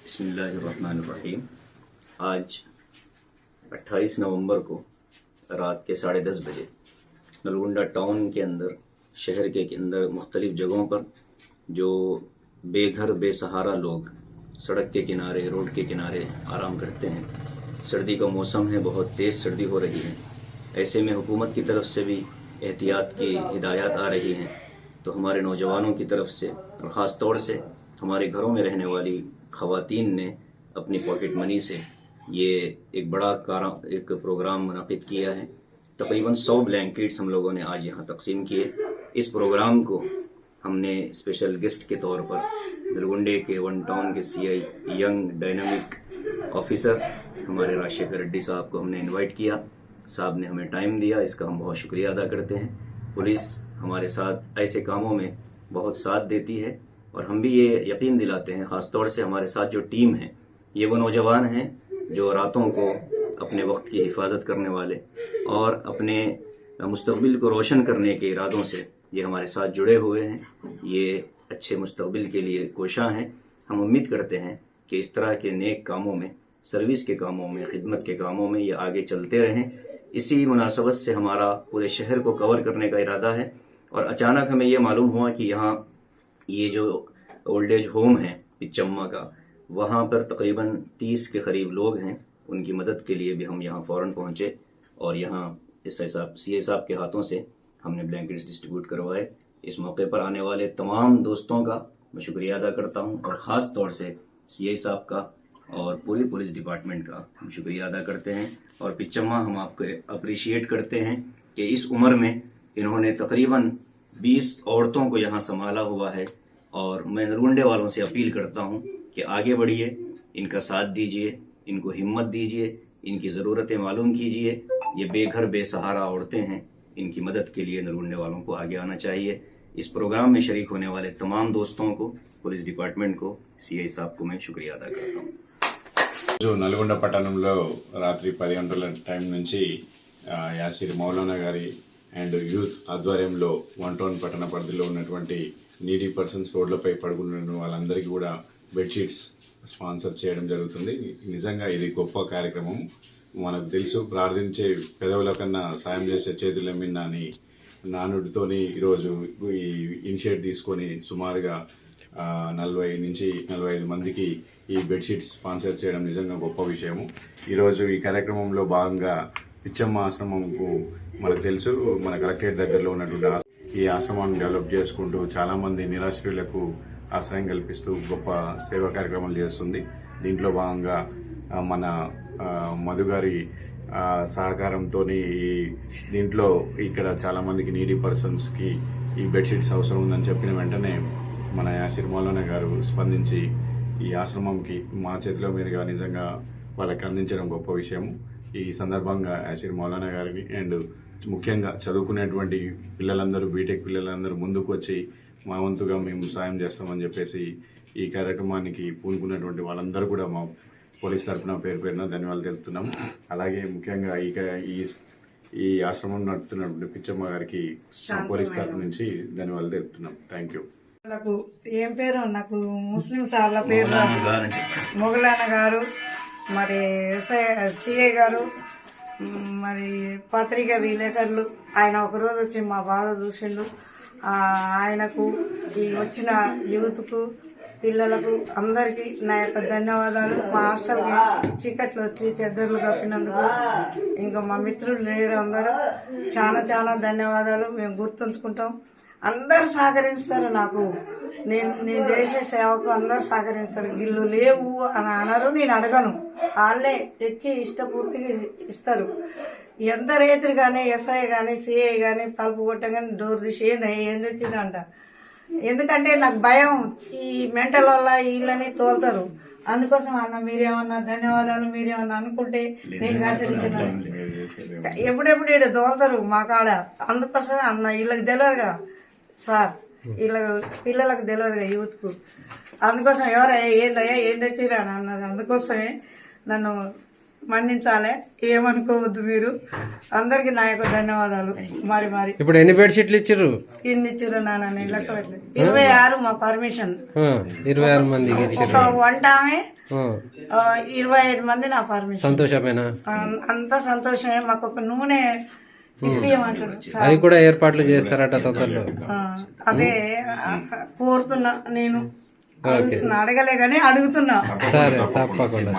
बिस्मिल्लाहिर्रहमानिर्रहीम। आज 28 नवंबर को रात के 10:30 बजे नलगुंडा टाउन के अंदर, शहर के अंदर मुख्तलिफ जगहों पर जो बेघर बेसहारा लोग सड़क के किनारे, रोड के किनारे आराम करते हैं। सर्दी का मौसम है, बहुत तेज़ सर्दी हो रही है। ऐसे में हुकूमत की तरफ से भी एहतियात की हिदायत आ रही हैं। तो हमारे नौजवानों की तरफ से और ख़ास तौर से हमारे घरों में रहने वाली ख़वातीन ने अपनी पॉकेट मनी से ये एक बड़ा एक प्रोग्राम मुनक़िद किया है। तकरीबन 100 ब्लैंकेट्स हम लोगों ने आज यहाँ तकसीम किए। इस प्रोग्राम को हमने स्पेशल गेस्ट के तौर पर नलगुंडे के वन टाउन के सीआई यंग डायनामिक ऑफिसर हमारे राजशेखर रेड्डी साहब को हमने इनवाइट किया। साहब ने हमें टाइम दिया, इसका हम बहुत शुक्रिया अदा करते हैं। पुलिस हमारे साथ ऐसे कामों में बहुत साथ देती है और हम भी ये यकीन दिलाते हैं, ख़ास तौर से हमारे साथ जो टीम है ये वो नौजवान हैं जो रातों को अपने वक्त की हिफाजत करने वाले और अपने मुस्तक़बिल को रोशन करने के इरादों से ये हमारे साथ जुड़े हुए हैं। ये अच्छे मुस्तक़बिल के लिए कोशां हैं। हम उम्मीद करते हैं कि इस तरह के नेक कामों में, सर्विस के कामों में, खिदमत के कामों में ये आगे चलते रहें। इसी मुनासबत से हमारा पूरे शहर को कवर करने का इरादा है और अचानक हमें ये मालूम हुआ कि यहाँ ये जो ओल्ड एज होम है पिचम्मा का, वहाँ पर तकरीबन 30 के करीब लोग हैं। उनकी मदद के लिए भी हम यहाँ फ़ौरन पहुँचे और यहाँ इस सीए साहब के हाथों से हमने ब्लैंकेट्स डिस्ट्रीब्यूट करवाए। इस मौके पर आने वाले तमाम दोस्तों का मैं शुक्रिया अदा करता हूँ और ख़ास तौर से सीए साहब का और पूरी पुलिस डिपार्टमेंट का हम शुक्रिया अदा करते हैं। और पिचम्मा, हम आपको अप्रिशिएट करते हैं कि इस उम्र में इन्होंने तकरीबन 20 औरतों को यहाँ संभाला हुआ है और मैं नलगुंडे वालों से अपील करता हूँ कि आगे बढ़िए, इनका साथ दीजिए, इनको हिम्मत दीजिए, इनकी ज़रूरतें मालूम कीजिए। ये बेघर बेसहारा औरतें हैं, इनकी मदद के लिए नलगुंडे वालों को आगे आना चाहिए। इस प्रोग्राम में शरीक होने वाले तमाम दोस्तों को, पुलिस डिपार्टमेंट को, सीआई साहब को मैं शुक्रिया अदा करता हूँ। जो నల్గొండ పట్టణంలో రాత్రి 10 గంటల టైం నుంచి యాసిర్ మౌలానా గారి అండ్ యూత్ ఆధ్వర్యంలో వన్ టౌన్ పట్టణ పరిధిలో ఉన్నటువంటి నీడీ పర్సన్స్, రోడ్లపై పడుకున్న వాళ్ళందరికీ కూడా బెడ్షీట్స్ స్పాన్సర్ చేయడం జరుగుతుంది. నిజంగా ఇది గొప్ప కార్యక్రమం. మనకు తెలుసు, ప్రార్థించే పెదవుల కన్నా సాయం చేసే చేతులెమ్మిన అని నానుడితోని ఈరోజు ఈ ఇనిషియేట్ తీసుకొని సుమారుగా 40 నుంచి 45 మందికి ఈ బెడ్షీట్స్ స్పాన్సర్ చేయడం నిజంగా గొప్ప విషయము. ఈరోజు ఈ కార్యక్రమంలో భాగంగా పిచ్చమ్మ ఆశ్రమంకు, మనకు తెలుసు, మన కలెక్టరేట్ దగ్గరలో ఉన్నటువంటి ఈ ఆశ్రమాన్ని డెవలప్ చేసుకుంటూ చాలామంది నిరాశ్రయులకు ఆశ్రయం కల్పిస్తూ గొప్ప సేవా కార్యక్రమాలు చేస్తుంది. దీంట్లో భాగంగా మన మధు గారి సహకారంతో దీంట్లో ఇక్కడ చాలామందికి నీడీ పర్సన్స్కి ఈ బెడ్షీట్స్ అవసరం ఉందని చెప్పిన వెంటనే మన యాసిర్ మౌలానా గారు స్పందించి ఈ ఆశ్రమంకి మా చేతిలో మీదుగా నిజంగా వాళ్ళకి అందించడం గొప్ప విషయం. ఈ సందర్భంగా యాసిర్ మౌలానా గారిని అండ్ ముఖ్యంగా చదువుకునేటువంటి పిల్లలందరూ, బీటెక్ పిల్లలందరూ ముందుకు వచ్చి మా వంతుగా మేము సాయం చేస్తామని చెప్పేసి ఈ కార్యక్రమానికి పూనుకున్నటువంటి వాళ్ళందరూ కూడా మా పోలీస్ తరఫున పేరు పేరున ధన్యవాదాలు తెలుపుతున్నాం. అలాగే ముఖ్యంగా ఈ ఆశ్రమం నడుపుతున్నటువంటి పిచ్చమ్మ గారికి పోలీస్ తరఫు నుంచి ధన్యవాదాలు తెలుపుతున్నాం. Thank you. ఏం పేరు, నాకు ముస్లిం సార్ల పేరు మొగలాన గారు, మరి సిఐ గారు, మరి పత్రికా విలేకరులు. ఆయన ఒకరోజు వచ్చి మా బాధ చూసిండు. ఆయనకు, ఈ వచ్చిన యూత్కు, పిల్లలకు అందరికీ నా యొక్క ధన్యవాదాలు. మా హాస్టల్కి చీకట్లు వచ్చి చెద్దర్లు కప్పినందుకు, ఇంకా మా మిత్రులు లేరు, అందరూ చాలా చాలా ధన్యవాదాలు. మేము గుర్తుంచుకుంటాం. అందరు సహకరిస్తారు నాకు. నేను చేసే సేవకు అందరు సహకరిస్తారు. గిల్లు లేవు అని అనరు, నేను అడగను. వాళ్ళే తెచ్చి ఇష్టపూర్తిగా ఇస్తారు. ఎంత రైతులు కానీ, ఎస్ఐ కానీ, సిఐ కానీ తలుపు కొట్టగానే డోర్ తీసి ఏం తెచ్చిరంట. ఎందుకంటే నాకు భయం, ఈ మెంటల్ వల్ల వీళ్ళని తోలుతారు. అందుకోసం అన్న మీరేమన్నా ధన్యవాదాలు, మీరేమన్నా అనుకుంటే నేను ఆచరించినాను. ఎప్పుడెప్పుడు ఇక్కడ తోలుతారు మా కాడ. అందుకోసమే అన్న, వీళ్ళకి తెలియదుగా సార్, వీళ్ళ పిల్లలకు తెలియదుగా, యూత్కు. అందుకోసం ఎవరయ్యా ఏందయ్యా ఏం తెచ్చిరా అన్నది. అందుకోసమే నన్ను మన్నించాలి, ఏమనుకోవద్దు మీరు. అందరికి నా యొక్క ధన్యవాదాలు. మరి మరి ఇప్పుడు ఎన్ని బెడ్షీట్లు ఇచ్చిర్రు? ఇన్ని ఇచ్చారు నాన్న, నేను లెక్క పెట్టలేదు. 26 మా పర్మిషన్. 26 మందికి ఒక ఇచ్చిర్రు. వంట ఆమె 25 మంది నా పర్మిషన్. సంతోషమేనా? అంత సంతోషమే. మాకు ఒక నూనె ఇప్పియమంటారు. అది కూడా ఏర్పాట్లు చేస్తారట తొందరలో. అదే కోరుతున్నా నేను. అడగలే కానీ అడుగుతున్నా. సరే, తప్పకుండా.